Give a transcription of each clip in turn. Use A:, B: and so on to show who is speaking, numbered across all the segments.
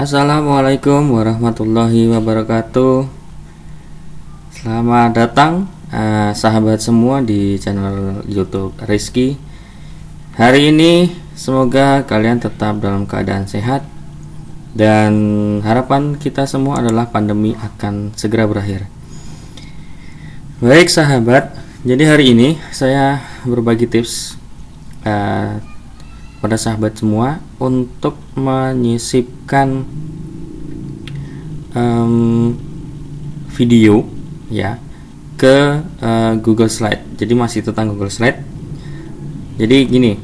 A: Assalamualaikum warahmatullahi wabarakatuh. Selamat datang sahabat semua di channel YouTube Rizky. Hari ini semoga kalian tetap dalam keadaan sehat dan harapan kita semua adalah pandemi akan segera berakhir. Baik sahabat, jadi hari ini saya berbagi tips pada sahabat semua untuk menyisipkan video ya ke Google Slide. Jadi masih tentang Google Slide. Jadi gini,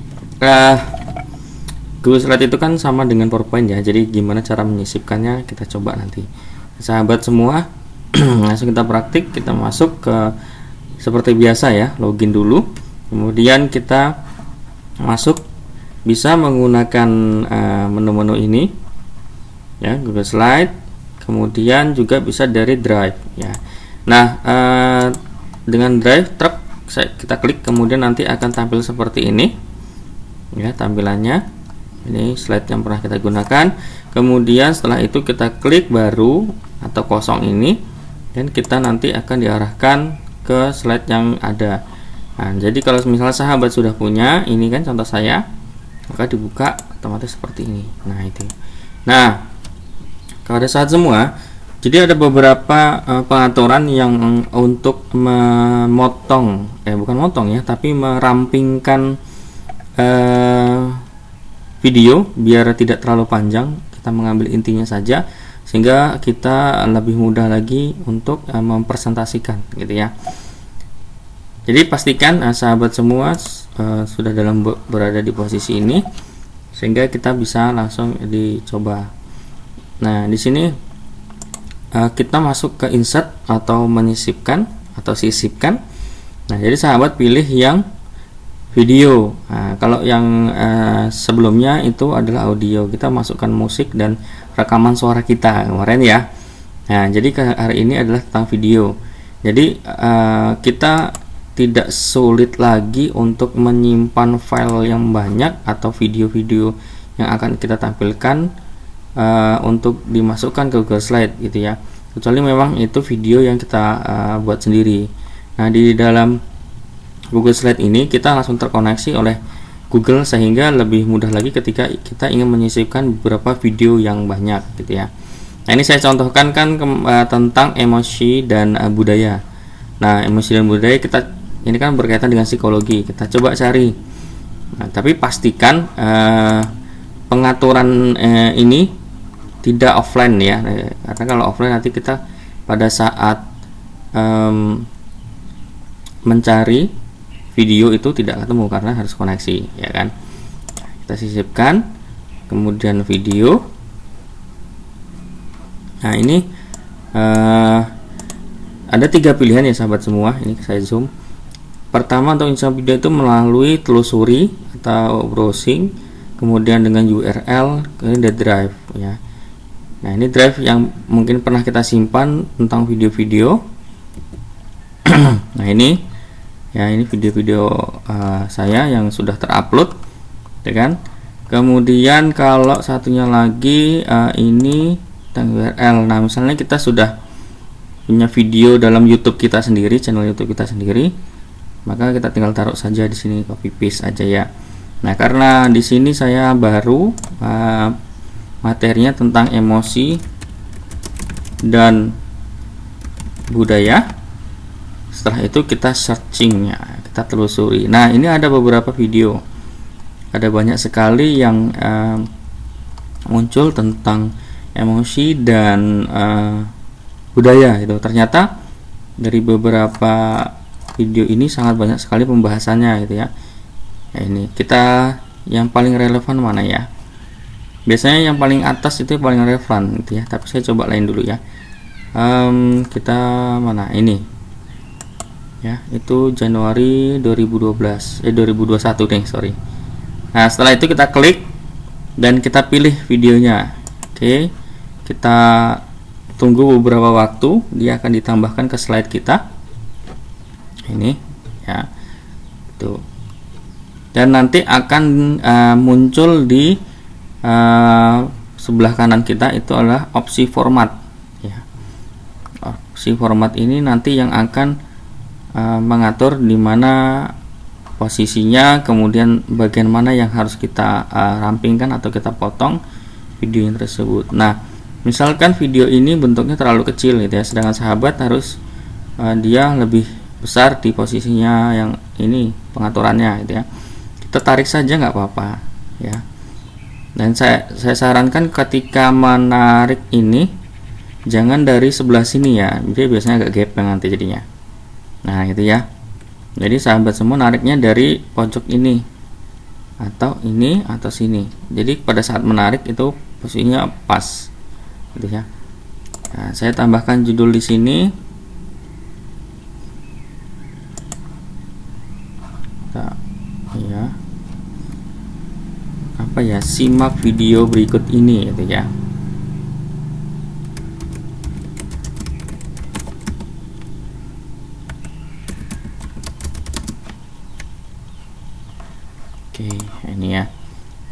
A: Google Slide itu kan sama dengan PowerPoint ya. Jadi gimana cara menyisipkannya kita coba nanti. Sahabat semua, langsung kita praktik. Kita masuk ke seperti biasa ya, login dulu. Kemudian kita masuk, bisa menggunakan menu-menu ini ya, Google Slide, kemudian juga bisa dari Drive ya. Nah, dengan Drive kita klik, kemudian nanti akan tampil seperti ini ya tampilannya. Ini slide yang pernah kita gunakan. Kemudian setelah itu kita klik baru atau kosong ini, dan kita nanti akan diarahkan ke slide yang ada. Nah, jadi kalau misalnya sahabat sudah punya, ini kan contoh saya, maka dibuka otomatis seperti ini. Nah itu. Nah, pada saat semua, jadi ada beberapa pengaturan yang untuk memotong, bukan motong ya, tapi merampingkan video biar tidak terlalu panjang. Kita mengambil intinya saja sehingga kita lebih mudah lagi untuk mempresentasikan, gitu ya. Jadi pastikan sahabat semua sudah berada di posisi ini sehingga kita bisa langsung dicoba. Nah, di sini kita masuk ke insert atau menyisipkan atau sisipkan. Nah, jadi sahabat pilih yang video. Nah, kalau yang sebelumnya itu adalah audio, kita masukkan musik dan rekaman suara kita kemarin ya. Nah, jadi hari ini adalah tentang video. Jadi kita tidak sulit lagi untuk menyimpan file yang banyak atau video-video yang akan kita tampilkan untuk dimasukkan ke Google Slide, gitu ya. Kecuali memang itu video yang kita buat sendiri. Nah, di dalam Google Slide ini kita langsung terkoneksi oleh Google sehingga lebih mudah lagi ketika kita ingin menyisipkan beberapa video yang banyak, gitu ya. Nah, ini saya contohkan kan tentang emosi dan budaya. Nah, emosi dan budaya ini kan berkaitan dengan psikologi. Kita coba cari. Nah, tapi pastikan pengaturan ini tidak offline ya. Karena kalau offline nanti kita pada saat mencari video itu tidak ketemu karena harus koneksi, ya kan. Kita sisipkan, kemudian video. Nah, ini ada 3 pilihan ya sahabat semua. Ini saya zoom. Pertama, untuk install video itu melalui telusuri atau browsing, kemudian dengan URL, kemudian drive ya. Nah, ini drive yang mungkin pernah kita simpan tentang video-video. Nah, ini ya, ini video-video saya yang sudah terupload, ya kan. Kemudian kalau satunya lagi ini tentang URL. Nah, misalnya kita sudah punya video dalam YouTube kita sendiri, channel YouTube kita sendiri, maka kita tinggal taruh saja di sini, copy paste aja ya. Nah, karena di sini saya baru materinya tentang emosi dan budaya. Setelah itu kita searching ya, kita telusuri. Nah, ini ada beberapa video, ada banyak sekali yang muncul tentang emosi dan budaya itu. Ternyata dari beberapa video ini sangat banyak sekali pembahasannya, gitu ya. Nah, ini kita yang paling relevan mana ya? Biasanya yang paling atas itu yang paling relevan, gitu ya. Tapi saya coba lain dulu ya. Kita mana ini? Ya, itu Januari 2021 nih, sorry. Nah, setelah itu kita klik dan kita pilih videonya. Oke, kita tunggu beberapa waktu, dia akan ditambahkan ke slide kita. Ini ya, tuh. Dan nanti akan muncul di sebelah kanan kita itu adalah opsi format ya. Opsi format ini nanti yang akan mengatur di mana posisinya, kemudian bagian mana yang harus kita rampingkan atau kita potong video yang tersebut. Nah, misalkan video ini bentuknya terlalu kecil gitu ya, sedangkan sahabat harus dia lebih besar di posisinya yang ini pengaturannya gitu ya. Kita tarik saja nggak apa-apa ya. Dan saya sarankan ketika menarik ini jangan dari sebelah sini ya, dia biasanya agak gepeng nanti jadinya. Nah gitu ya. Jadi sahabat semua nariknya dari pojok ini atau ini atau sini. Jadi pada saat menarik itu posisinya pas gitu ya. Nah, saya tambahkan judul di sini. Ya, apa ya, simak video berikut ini gitu ya. Oke, ini ya.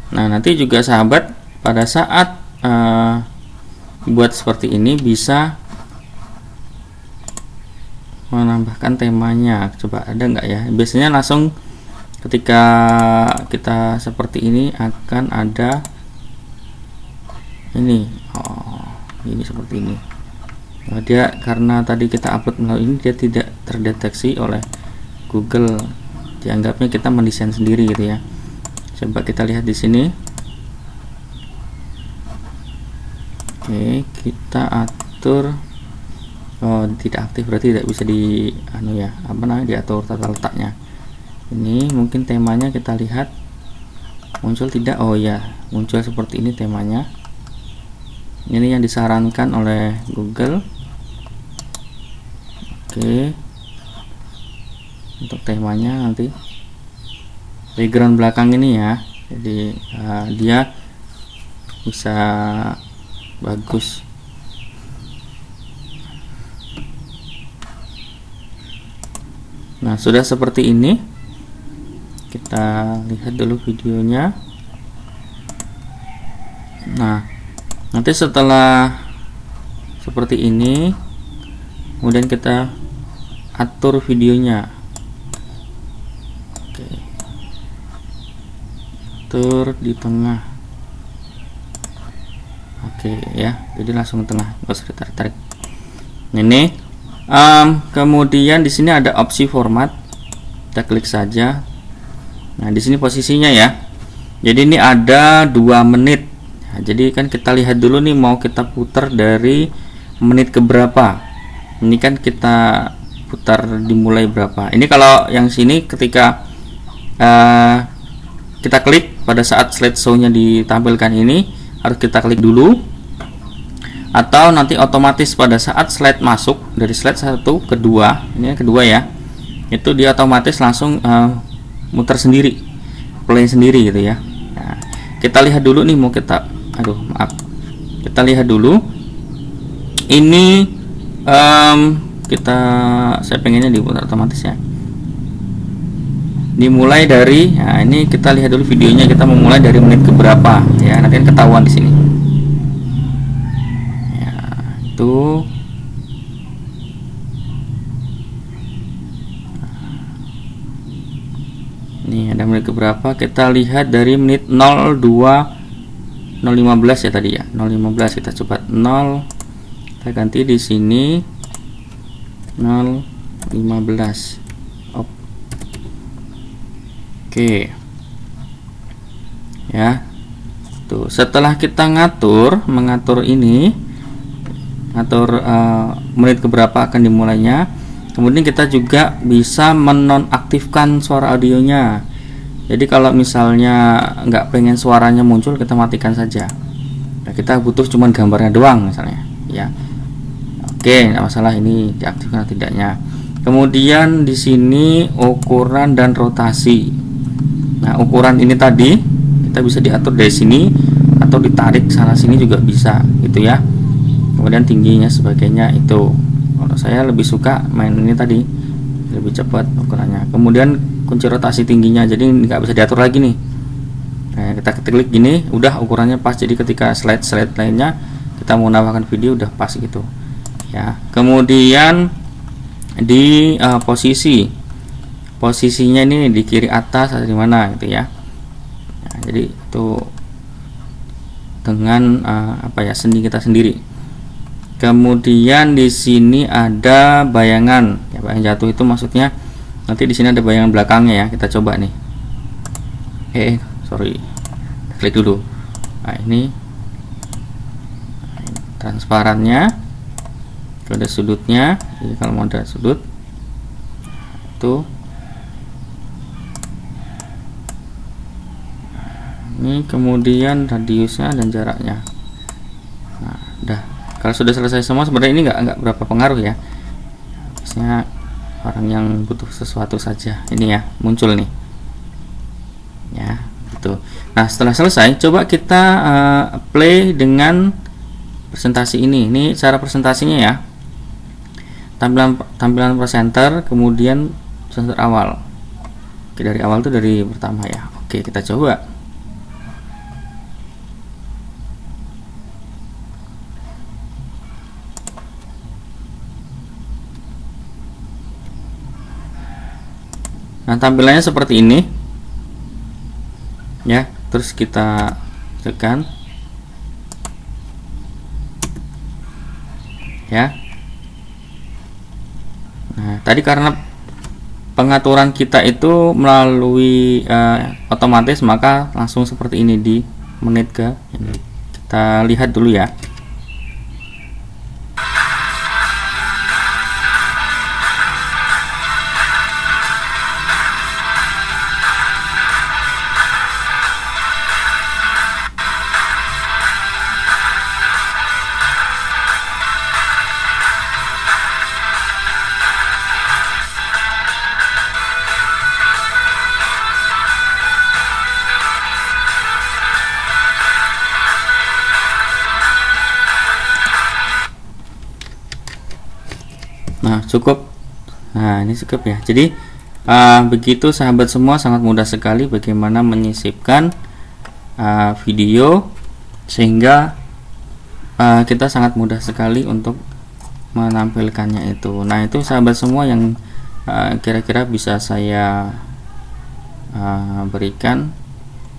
A: Nah, nanti juga sahabat pada saat buat seperti ini bisa menambahkan temanya. Coba ada nggak ya? Biasanya langsung ketika kita seperti ini akan ada ini. Ini seperti ini. Nah, dia karena tadi kita upload melalui ini, dia tidak terdeteksi oleh Google. Dianggapnya kita mendesain sendiri gitu ya. Coba kita lihat di sini. Oke, kita atur. Tidak aktif, berarti tidak bisa di diatur tata letaknya. Ini mungkin temanya kita lihat muncul tidak. Oh ya, muncul seperti ini temanya. Ini yang disarankan oleh Google. Oke, untuk temanya nanti background belakang ini ya, jadi dia bisa bagus. Nah, sudah seperti ini. Kita lihat dulu videonya. Nah, nanti setelah seperti ini, kemudian kita atur videonya. Oke, atur di tengah. Oke ya, jadi langsung tengah, nggak usah ditarik-tarik. Ini kemudian di sini ada opsi format, kita klik saja. Nah, di sini posisinya ya. Jadi ini ada 2 menit. Nah, jadi kan kita lihat dulu nih, mau kita putar dari menit ke berapa. Ini kan kita putar dimulai berapa. Ini kalau yang sini ketika kita klik pada saat slideshow-nya ditampilkan ini harus kita klik dulu. Atau nanti otomatis pada saat slide masuk dari slide 1 ke 2, ini yang kedua ya. Itu dia otomatis langsung muter sendiri, play sendiri gitu ya. Nah, kita lihat dulu nih, mau kita kita lihat dulu ini saya pengennya diputar otomatis ya, dimulai dari, nah ini kita lihat dulu videonya, kita memulai dari menit ke berapa ya, nanti kan ketahuan di sini ya. Itu ini ada menit keberapa, kita lihat dari menit 015 ya tadi ya, 015. Kita coba 0, kita ganti di sini 015. Oke ya, tuh setelah kita mengatur ini, ngatur menit keberapa akan dimulainya. Kemudian kita juga bisa menonaktifkan suara audionya. Jadi kalau misalnya nggak pengen suaranya muncul, kita matikan saja. Nah, kita butuh cuman gambarnya doang misalnya ya. Oke, nggak masalah ini diaktifkan atau tidaknya. Kemudian di sini ukuran dan rotasi. Nah, ukuran ini tadi kita bisa diatur dari sini atau ditarik sana sini juga bisa gitu ya. Kemudian tingginya sebagainya itu. Kalau saya lebih suka main ini tadi, lebih cepat ukurannya. Kemudian kunci rotasi tingginya, jadi nggak bisa diatur lagi nih. Nah, kita klik gini udah ukurannya pas, jadi ketika slide lainnya kita mau nambahkan video udah pas gitu ya. Kemudian di posisinya ini di kiri atas atau di mana gitu ya. Nah, jadi itu dengan seni kita sendiri. Kemudian di sini ada bayangan ya, bayang jatuh itu maksudnya nanti di sini ada bayangan belakangnya ya. Kita coba nih, sorry, klik dulu. Nah ini transparannya, ada sudutnya. Jadi kalau mau ada sudut itu ini, kemudian radiusnya dan jaraknya. Nah udah, kalau sudah selesai semua sebenarnya ini nggak berapa pengaruh ya, biasanya orang yang butuh sesuatu saja ini ya muncul nih ya gitu. Nah setelah selesai coba kita play dengan presentasi ini cara presentasinya ya. Tampilan presenter, kemudian presenter awal. Oke, dari awal tuh dari pertama ya. Oke, kita coba. Nah tampilannya seperti ini ya, terus kita tekan ya. Nah tadi karena pengaturan kita itu melalui otomatis, maka langsung seperti ini di menit ke ini. Kita lihat dulu ya. Nah cukup, nah ini cukup ya. Jadi begitu sahabat semua, sangat mudah sekali bagaimana menyisipkan video sehingga kita sangat mudah sekali untuk menampilkannya itu. Nah itu sahabat semua yang kira-kira bisa saya berikan,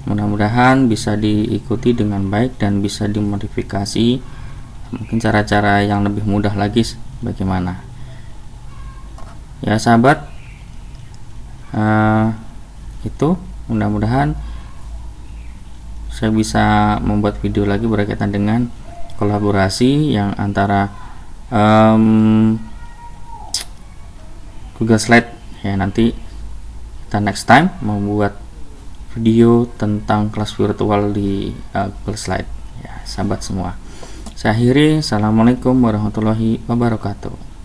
A: mudah-mudahan bisa diikuti dengan baik dan bisa dimodifikasi mungkin cara-cara yang lebih mudah lagi bagaimana ya sahabat. Itu mudah-mudahan saya bisa membuat video lagi berkaitan dengan kolaborasi yang antara Google Slide ya. Nanti kita next time membuat video tentang kelas virtual di Google Slide ya sahabat semua. Saya akhiri, assalamualaikum warahmatullahi wabarakatuh.